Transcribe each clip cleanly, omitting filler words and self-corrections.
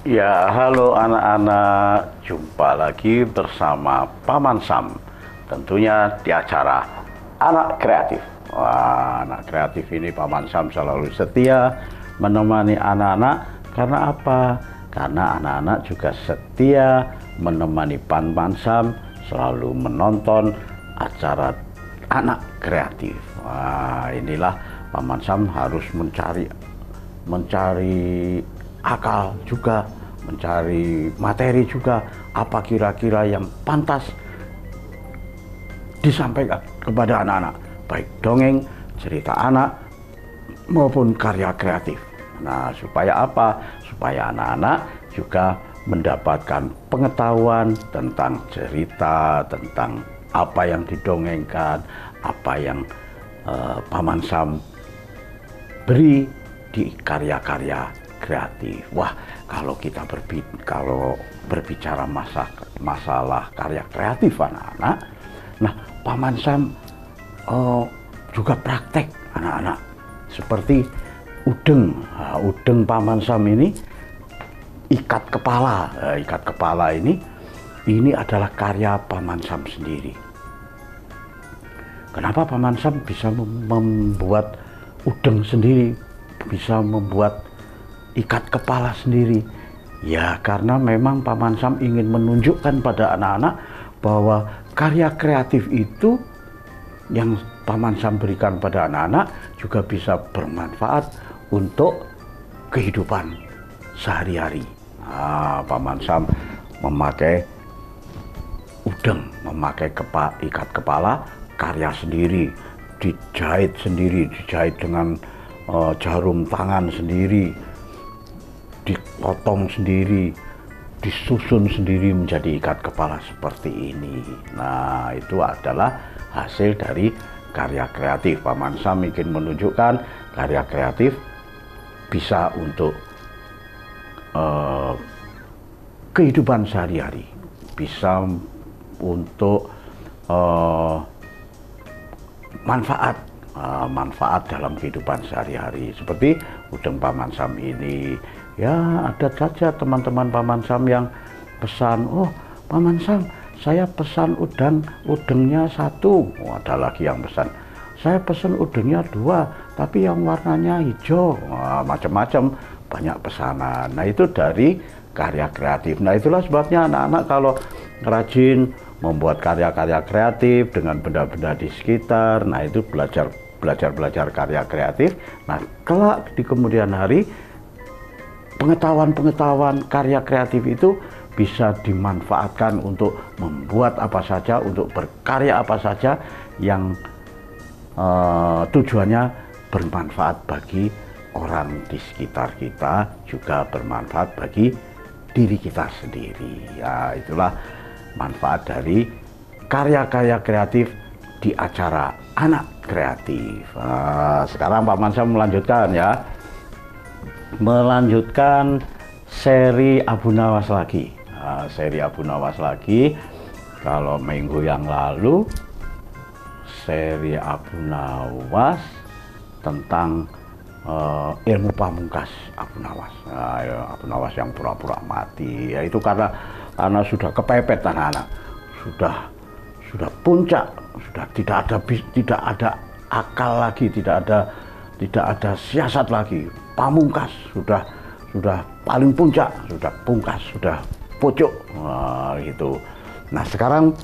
Ya, halo anak-anak, jumpa lagi bersama Paman Sam. Tentunya di acara Anak Kreatif. Wah, anak kreatif ini Paman Sam selalu setia menemani anak-anak. Karena apa? Karena anak-anak juga setia menemani Paman Sam selalu menonton acara Anak Kreatif. Wah, inilah Paman Sam harus mencari akal juga, mencari materi juga, apa kira-kira yang pantas disampaikan kepada anak-anak, baik dongeng, cerita anak, maupun karya kreatif. Nah, supaya apa? Supaya anak-anak juga mendapatkan pengetahuan tentang cerita, tentang apa yang didongengkan, apa yang Paman Sam beri di karya-karya kreatif. Wah, kalau kita berbicara masalah karya kreatif anak-anak, nah Paman Sam juga praktek anak-anak seperti udeng. Nah, udeng Paman Sam ini ikat kepala. Ikat kepala ini adalah karya Paman Sam sendiri. Kenapa Paman Sam bisa membuat udeng sendiri, bisa membuat ikat kepala sendiri? Ya, karena memang Paman Sam ingin menunjukkan pada anak-anak bahwa karya kreatif itu yang Paman Sam berikan pada anak-anak juga bisa bermanfaat untuk kehidupan sehari-hari. Nah, Paman Sam memakai udeng, memakai ikat kepala karya sendiri, dijahit dengan jarum tangan sendiri, dipotong sendiri, disusun sendiri menjadi ikat kepala seperti ini. Nah, itu adalah hasil dari karya kreatif. Paman Sam ingin menunjukkan karya kreatif bisa untuk kehidupan sehari-hari, bisa untuk manfaat dalam kehidupan sehari-hari. Seperti udeng Paman Sam ini, ya ada saja teman-teman Paman Sam yang pesan, oh Paman Sam, saya pesan udengnya 1. Oh, ada lagi yang pesan, saya pesan udengnya 2 tapi yang warnanya hijau. Macam-macam, banyak pesanan. Nah, itu dari karya kreatif. Nah, itulah sebabnya anak-anak kalau rajin membuat karya-karya kreatif dengan benda-benda di sekitar, nah itu belajar karya kreatif. Nah, kelak di kemudian hari pengetahuan karya kreatif itu bisa dimanfaatkan untuk membuat apa saja, untuk berkarya apa saja yang tujuannya bermanfaat bagi orang di sekitar kita, juga bermanfaat bagi diri kita sendiri. Ya, itulah manfaat dari karya-karya kreatif di acara Anak Kreatif. Nah, sekarang Paman Sam melanjutkan seri Abu Nawas lagi. Nah, seri Abu Nawas lagi. Kalau minggu yang lalu seri Abu Nawas tentang ilmu pamungkas Abu Nawas. Nah, ya, Abu Nawas yang pura-pura mati. Ya, itu karena sudah kepepet anak-anak, sudah puncak, sudah tidak ada akal lagi, tidak ada siasat lagi. Pamungkas sudah paling puncak, sudah pungkas, sudah pucuk. Nah, gitu. Nah, sekarang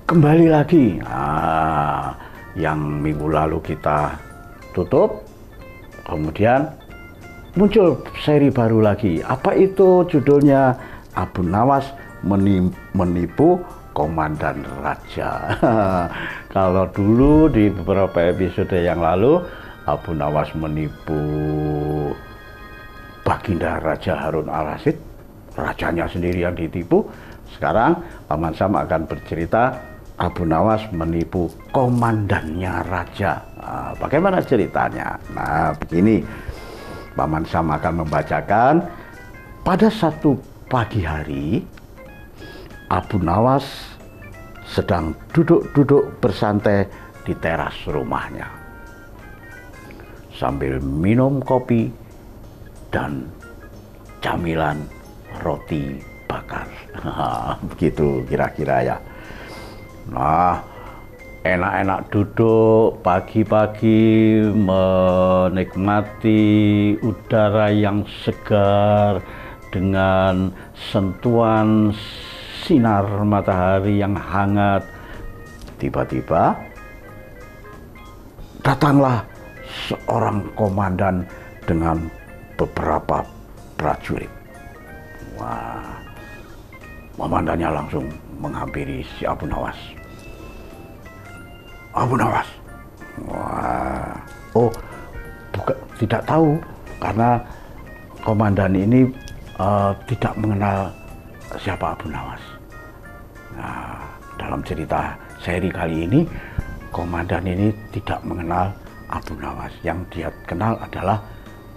kembali lagi. Nah, yang minggu lalu kita tutup, kemudian muncul seri baru lagi. Apa itu judulnya? Abu Nawas menipu Komandan Raja. Kalau dulu di beberapa episode yang lalu Abu Nawas menipu Baginda Raja Harun al-Rasyid, rajanya sendiri yang ditipu. Sekarang Paman Sam akan bercerita Abu Nawas menipu komandannya raja. Nah, bagaimana ceritanya? Nah, begini, Paman Sam akan membacakan. Pada satu pagi hari, Abu Nawas sedang duduk-duduk bersantai di teras rumahnya sambil minum kopi dan camilan roti bakar. Begitu kira-kira ya. Nah, enak-enak duduk pagi-pagi menikmati udara yang segar dengan sentuhan sinar matahari yang hangat. Tiba-tiba datanglah seorang komandan dengan beberapa prajurit. Wah, komandannya langsung menghampiri si Abu Nawas. Abu Nawas, wah, oh, tidak tahu karena komandan ini tidak mengenal siapa Abu Nawas. Nah, dalam cerita seri kali ini, komandan ini tidak mengenal Abu Nawas. Yang dia kenal adalah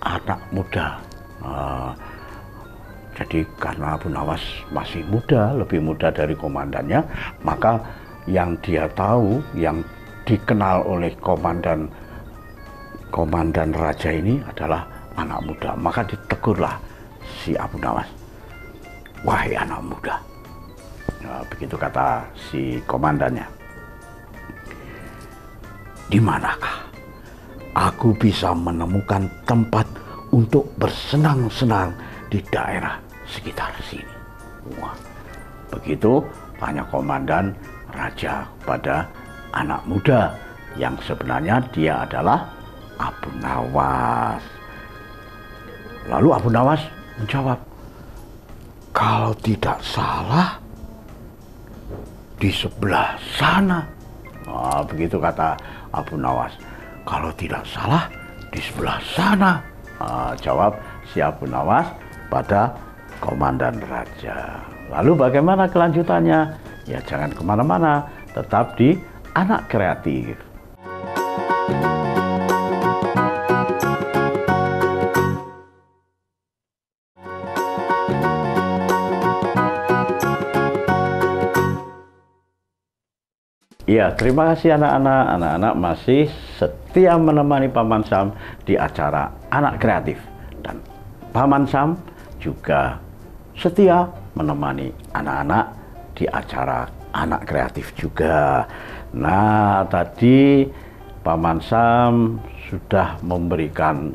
anak muda. Jadi karena Abu Nawas masih muda, lebih muda dari komandannya, maka yang dia tahu, yang dikenal oleh komandan raja ini adalah anak muda. Maka ditegurlah si Abu Nawas, "Wahai anak muda," nah, begitu kata si komandannya, "di manakah aku bisa menemukan tempat untuk bersenang-senang di daerah sekitar sini?" Wah, begitu tanya komandan raja pada anak muda yang sebenarnya dia adalah Abu Nawas. Lalu Abu Nawas menjawab, "Kalau tidak salah di sebelah sana." Nah, begitu kata Abu Nawas, "Kalau tidak salah di sebelah sana." Nah, jawab si Abu Nawas pada komandan raja. Lalu bagaimana kelanjutannya? Ya jangan kemana-mana, tetap di Anak Kreatif. Ya, terima kasih anak-anak. Anak-anak masih setia menemani Paman Sam di acara Anak Kreatif. Dan Paman Sam juga setia menemani anak-anak di acara Anak Kreatif juga. Nah, tadi Paman Sam sudah memberikan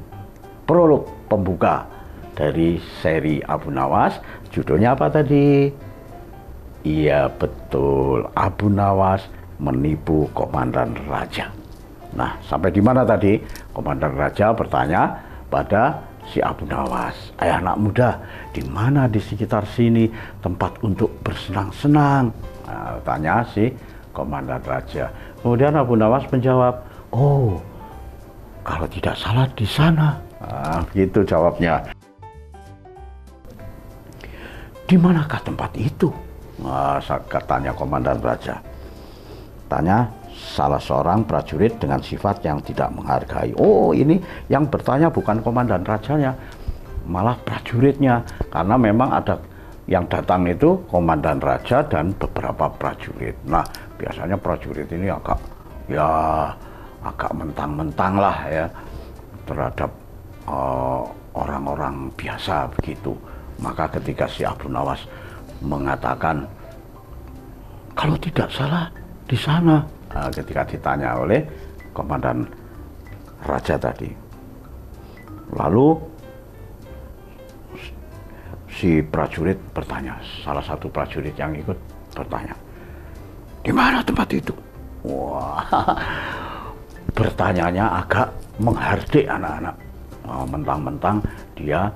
prolog pembuka dari seri Abu Nawas. Judulnya apa tadi? Iya betul, Abu Nawas menipu komandan raja. Nah, sampai di mana tadi? Komandan raja bertanya pada si Abu Nawas, anak muda, di mana di sekitar sini tempat untuk bersenang-senang? Nah, tanya si komandan raja. Kemudian Abu Nawas menjawab, "Oh, kalau tidak salah di sana." Nah, begitu jawabnya. "Di manakah tempat itu?" Nah, katanya komandan raja. Tanya salah seorang prajurit dengan sifat yang tidak menghargai. Oh, ini yang bertanya bukan komandan rajanya, malah prajuritnya. Karena memang ada yang datang itu komandan raja dan beberapa prajurit. Nah, biasanya prajurit ini agak mentang-mentang lah ya terhadap orang-orang biasa begitu. Maka ketika si Abu Nawas mengatakan, "Kalau tidak salah di sana," ketika ditanya oleh komandan raja tadi, lalu si prajurit bertanya, salah satu prajurit yang ikut bertanya, "Di mana tempat itu?" Wah, bertanyanya agak menghardik anak-anak. Mentang-mentang dia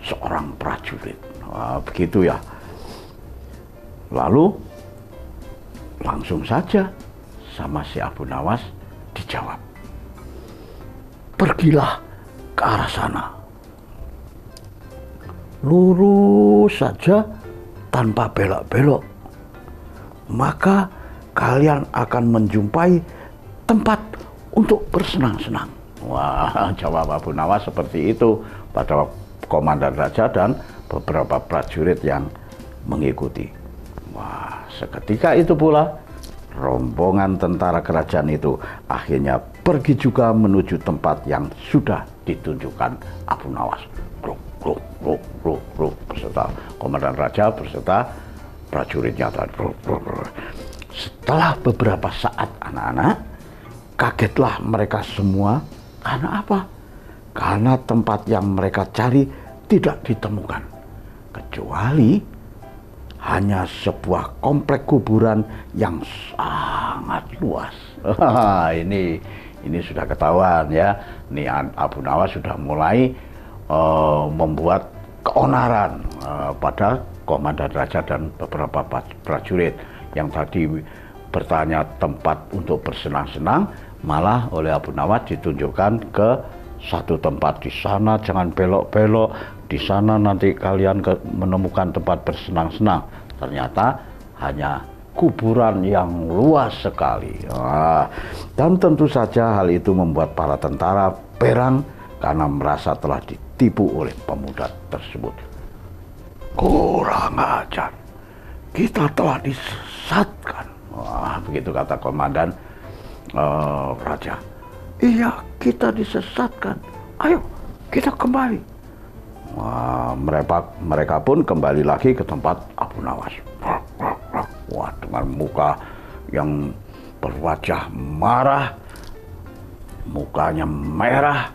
seorang prajurit. Begitu ya. Lalu langsung saja sama si Abu Nawas dijawab, "Pergilah ke arah sana, lurus saja tanpa belok-belok, maka kalian akan menjumpai tempat untuk bersenang-senang." Wah, jawab Abu Nawas seperti itu pada komandan raja dan beberapa prajurit yang mengikuti. Wah, seketika itu pula rombongan tentara kerajaan itu akhirnya pergi juga menuju tempat yang sudah ditunjukkan Abu Nawas. beserta komandan raja beserta prajuritnya tadi. Setelah beberapa saat anak-anak, kagetlah mereka semua. Karena apa? Karena tempat yang mereka cari tidak ditemukan, kecuali hanya sebuah komplek kuburan yang sangat luas. Ini sudah ketahuan ya. Ini Abu Nawas sudah mulai membuat keonaran pada komandan raja dan beberapa prajurit yang tadi bertanya tempat untuk bersenang-senang, malah oleh Abu Nawas ditunjukkan ke satu tempat. Di sana jangan belok-belok, di sana nanti kalian menemukan tempat bersenang-senang. Ternyata hanya kuburan yang luas sekali. Dan tentu saja hal itu membuat para tentara perang karena merasa telah ditipu oleh pemuda tersebut. Kurang ajar, kita telah disesatkan. Begitu kata komandan raja. Iya, kita disesatkan. Ayo, kita kembali. Mereka pun kembali lagi ke tempat Abu Nawas. Wah, dengan muka yang berwajah marah, mukanya merah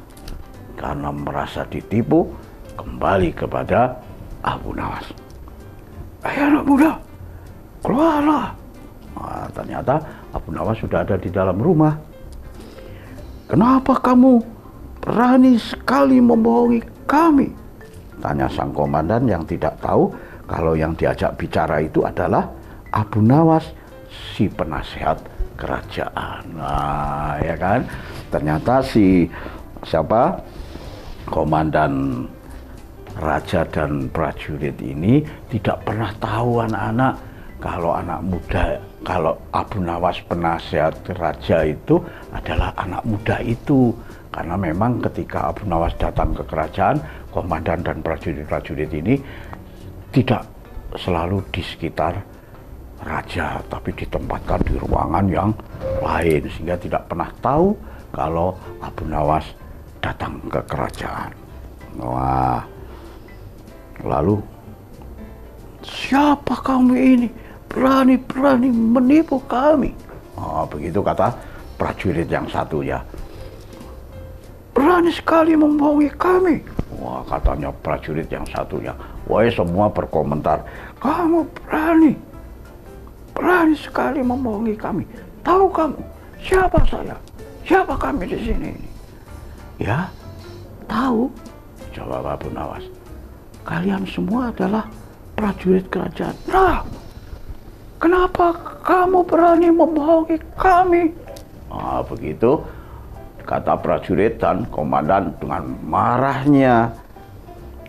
karena merasa ditipu, kembali kepada Abu Nawas. Anak muda, keluarlah. Ternyata Abu Nawas sudah ada di dalam rumah. Kenapa kamu berani sekali membohongi kami? Tanya sang komandan yang tidak tahu kalau yang diajak bicara itu adalah Abu Nawas, si penasehat kerajaan. Ya kan? Ternyata komandan raja dan prajurit ini tidak pernah tahu anak-anak kalau Abu Nawas penasehat raja itu adalah anak muda itu. Karena memang ketika Abu Nawas datang ke kerajaan, komandan dan prajurit-prajurit ini tidak selalu di sekitar raja, tapi ditempatkan di ruangan yang lain, sehingga tidak pernah tahu kalau Abu Nawas datang ke kerajaan. Lalu, siapa kamu ini? Berani-berani menipu kami. Begitu kata prajurit yang satunya. Berani sekali membohongi kami. Katanya prajurit yang satunya. Semua berkomentar. Kamu berani sekali membohongi kami. Tahu kamu siapa saya? Siapa kami di sini? Ya, tahu, jawab Abu Nawas. Kalian semua adalah prajurit kerajaan. Nah, kenapa kamu berani membohongi kami? Begitu kata prajurit dan komandan dengan marahnya.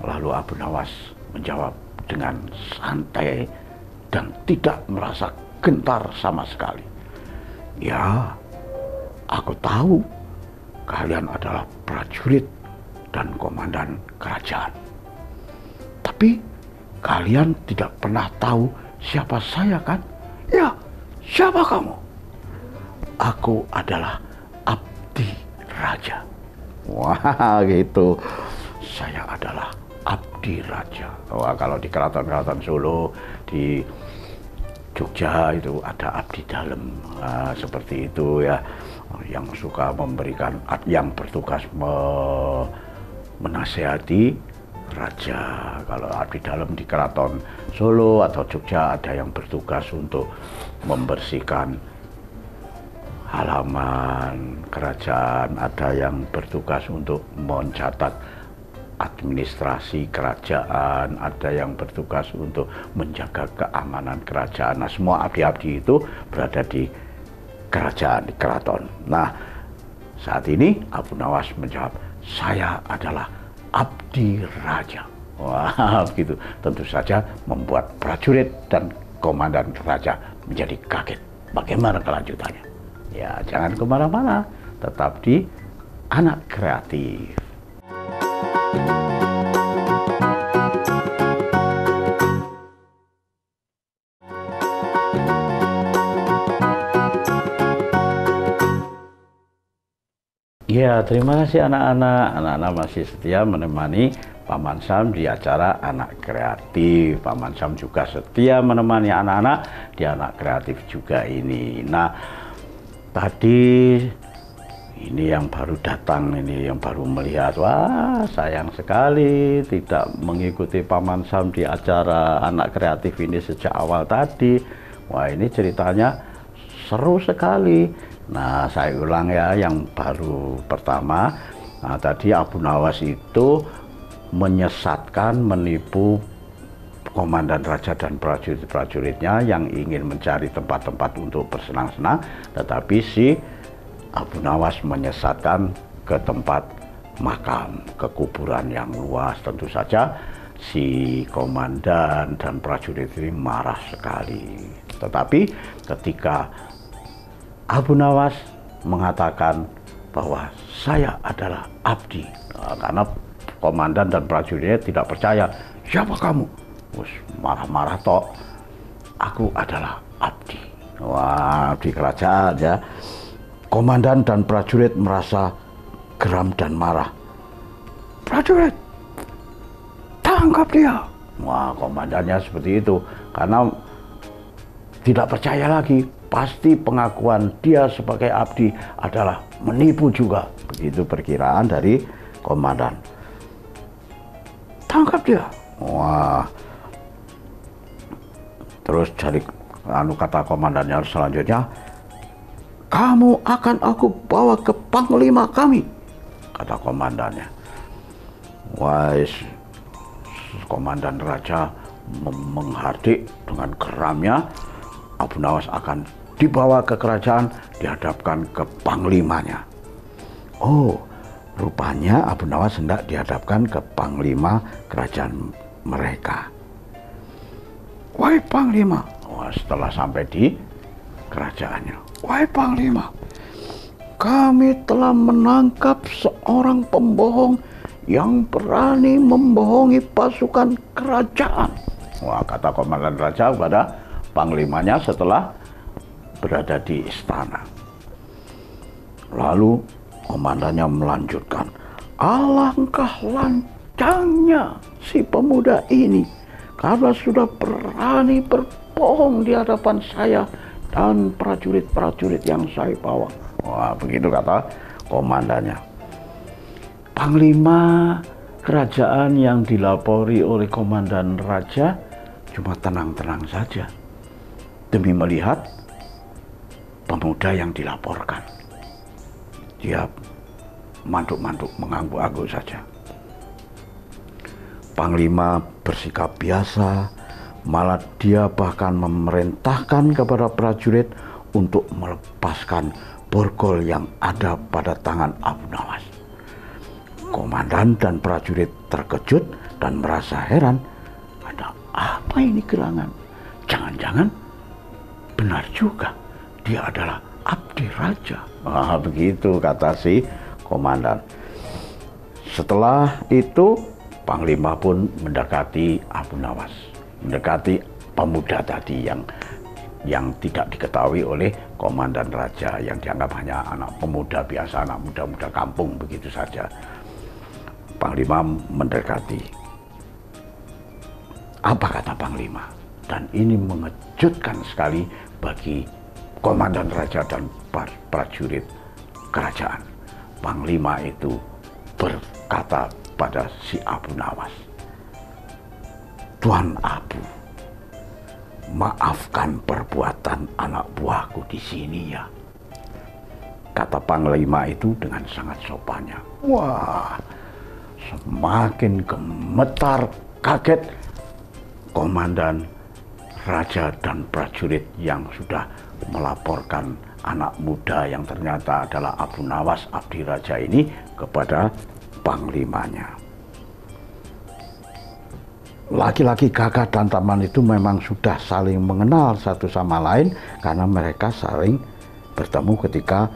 Lalu Abu Nawas menjawab dengan santai dan tidak merasa gentar sama sekali. Ya, aku tahu kalian adalah prajurit dan komandan kerajaan. Tapi kalian tidak pernah tahu siapa saya, kan? Ya, siapa kamu? Aku adalah abdi raja. Gitu. Saya adalah abdi raja. Kalau di keraton-keraton Solo, di Jogja itu ada abdi dalam, seperti itu ya, yang suka memberikan, yang bertugas menasehati raja. Kalau abdi dalam di keraton Solo atau Jogja ada yang bertugas untuk membersihkan halaman kerajaan, ada yang bertugas untuk mencatat administrasi kerajaan, ada yang bertugas untuk menjaga keamanan kerajaan. Nah, semua abdi-abdi itu berada di kerajaan, di keraton. Nah, saat ini Abu Nawas menjawab, saya adalah abdi raja. Begitu. Tentu saja membuat prajurit dan komandan raja menjadi kaget. Bagaimana kelanjutannya? Ya, jangan kemana-mana, tetap di Anak Kreatif. Ya, terima kasih anak-anak. Anak-anak masih setia menemani Paman Sam di acara anak kreatif. Paman Sam juga setia menemani anak-anak di anak kreatif juga ini. Nah, tadi ini yang baru datang, ini yang baru melihat, wah sayang sekali tidak mengikuti Paman Sam di acara anak kreatif ini sejak awal tadi. Wah, ini ceritanya seru sekali. Nah, saya ulang ya yang baru pertama. Nah, tadi Abu Nawas itu menyesatkan, menipu komandan raja dan prajurit-prajuritnya yang ingin mencari tempat-tempat untuk bersenang-senang, tetapi si Abu Nawas menyesatkan ke tempat makam, ke kuburan yang luas. Tentu saja si komandan dan prajurit ini marah sekali. Tetapi ketika Abu Nawas mengatakan bahwa saya adalah abdi, karena komandan dan prajuritnya tidak percaya, siapa kamu? Marah-marah toh, aku adalah abdi. Wah, abdi kerajaan ya. Komandan dan prajurit merasa geram dan marah. Prajurit, tangkap dia. Wah, komandannya seperti itu karena tidak percaya lagi. Pasti pengakuan dia sebagai abdi adalah menipu juga. Begitu perkiraan dari komandan. Tangkap dia. Wah. Terus cari kata komandannya selanjutnya, kamu akan aku bawa ke panglima kami, kata komandannya. Wah, komandan raja menghardik dengan geramnya. Abu Nawas akan dibawa ke kerajaan, dihadapkan ke panglimanya. Oh, rupanya Abu Nawas hendak dihadapkan ke panglima kerajaan mereka. Wahai panglima, setelah sampai di kerajaannya. Wahai panglima, kami telah menangkap seorang pembohong yang berani membohongi pasukan kerajaan. Wah, kata komandan raja kepada panglimanya setelah berada di istana. Lalu komandannya melanjutkan, alangkah lancangnya si pemuda ini karena sudah berani berbohong di hadapan saya dan prajurit-prajurit yang saya bawa. Wah, begitu kata komandannya. Panglima kerajaan yang dilapori oleh komandan raja cuma tenang-tenang saja demi melihat pemuda yang dilaporkan. Dia mantuk-mantuk, mengangguk-angguk saja. Panglima bersikap biasa, malah dia bahkan memerintahkan kepada prajurit untuk melepaskan borgol yang ada pada tangan Abu Nawas. Komandan dan prajurit terkejut dan merasa heran. Ada apa ini gerangan? Jangan-jangan benar juga dia adalah abdi raja. Wah, begitu kata si komandan. Setelah itu panglima pun mendekati Abu Nawas, mendekati pemuda tadi yang tidak diketahui oleh komandan raja, yang dianggap hanya anak pemuda biasa, anak muda-muda kampung begitu saja. Panglima mendekati. Apa kata panglima? Dan ini mengejutkan sekali bagi komandan raja dan prajurit kerajaan. Panglima itu berkata pada si Abu Nawas, Tuan Abu, maafkan perbuatan anak buahku di sini ya, kata panglima itu dengan sangat sopannya. Wah, semakin gemetar, kaget komandan raja dan prajurit yang sudah melaporkan anak muda yang ternyata adalah Abu Nawas, abdi raja ini, kepada panglimanya. Laki-laki Gagah dan Tampan itu memang sudah saling mengenal satu sama lain karena mereka saling bertemu ketika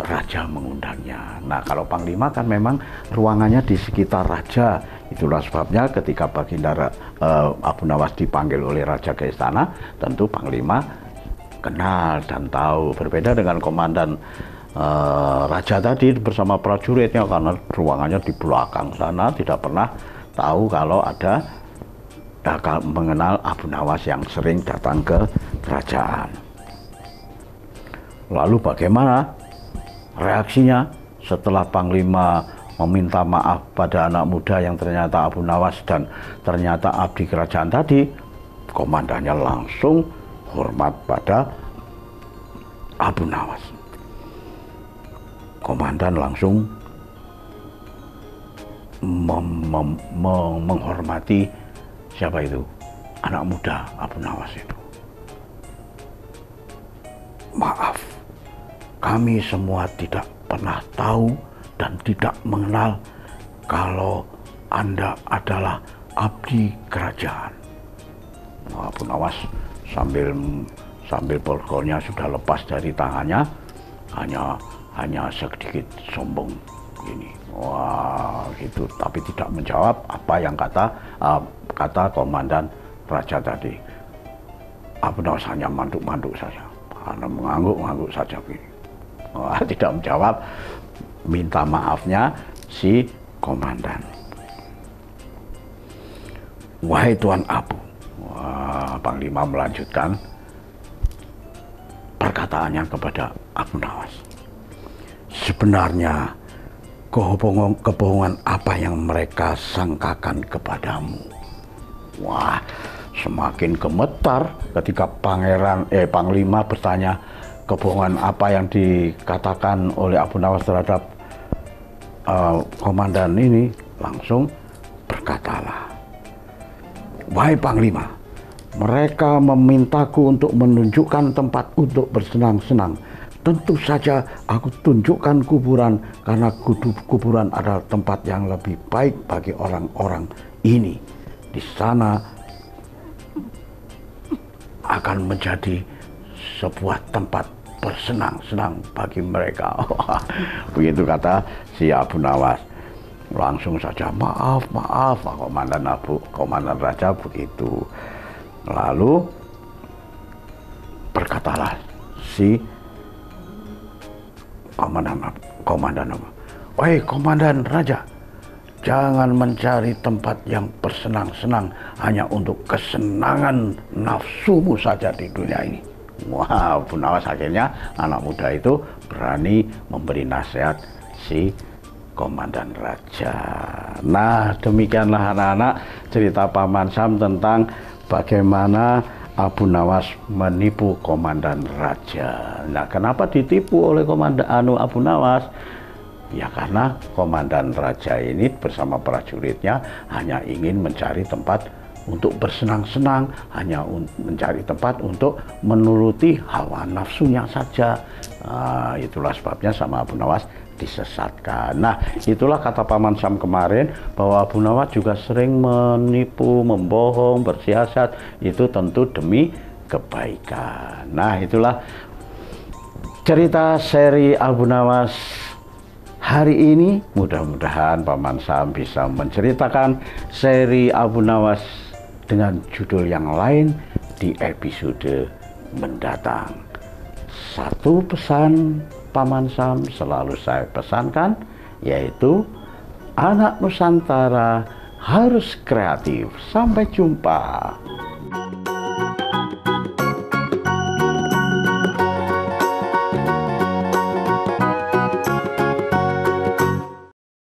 raja mengundangnya. Nah, kalau panglima kan memang ruangannya di sekitar raja. Itulah sebabnya ketika Baginda Abu Nawas dipanggil oleh raja ke istana, tentu panglima kenal dan tahu. Berbeda dengan komandan raja tadi bersama prajuritnya, karena ruangannya di belakang sana, tidak pernah tahu kalau ada mengenal Abu Nawas yang sering datang ke kerajaan. Lalu bagaimana reaksinya setelah Panglima meminta maaf pada anak muda yang ternyata Abu Nawas dan ternyata abdi kerajaan tadi? Komandannya langsung hormat pada Abu Nawas. Komandan langsung menghormati siapa itu? Anak muda Abu Nawas itu. Maaf, kami semua tidak pernah tahu dan tidak mengenal kalau Anda adalah abdi kerajaan. Abu Nawas sambil borgolnya sudah lepas dari tangannya, hanya sedikit sombong gini. Wah, gitu. Tapi tidak menjawab apa yang kata komandan raja tadi. Abu Nawas hanya manduk-manduk saja, hanya mengangguk-angguk saja begini. Wah, tidak menjawab minta maafnya si komandan. Wahai Tuan Abu, wah, Panglima melanjutkan perkataannya kepada Abu Nawas. Sebenarnya kebohongan apa yang mereka sangkakan kepadamu? Wah, semakin gemetar ketika Panglima bertanya kebohongan apa yang dikatakan oleh Abu Nawas terhadap komandan ini. Langsung berkatalah, wahai Panglima, mereka memintaku untuk menunjukkan tempat untuk bersenang-senang. Tentu saja aku tunjukkan kuburan, karena kuburan adalah tempat yang lebih baik bagi orang-orang ini. Di sana akan menjadi sebuah tempat bersenang-senang bagi mereka. Begitu kata si Abu Nawas. Langsung saja maaf komandan raja begitu. Lalu berkatalah si komandan, wahai komandan raja, jangan mencari tempat yang bersenang-senang hanya untuk kesenangan nafsumu saja di dunia ini. Wah, Abu Nawas akhirnya anak muda itu berani memberi nasihat si komandan raja. Nah, demikianlah anak-anak cerita Paman Sam tentang bagaimana Abu Nawas menipu komandan raja. Nah, kenapa ditipu oleh komandan Abu Nawas? Ya karena komandan raja ini bersama prajuritnya hanya ingin mencari tempat untuk bersenang-senang, hanya mencari tempat untuk menuruti hawa nafsunya saja. Nah, itulah sebabnya sama Abu Nawas disesatkan. Nah, itulah kata Paman Sam kemarin, bahwa Abu Nawas juga sering menipu, membohong, bersiasat, itu tentu demi kebaikan. Nah, itulah cerita seri Abu Nawas hari ini. Mudah-mudahan Paman Sam bisa menceritakan seri Abu Nawas dengan judul yang lain di episode mendatang. Satu pesan Paman Sam selalu saya pesankan, yaitu anak Nusantara harus kreatif. Sampai jumpa.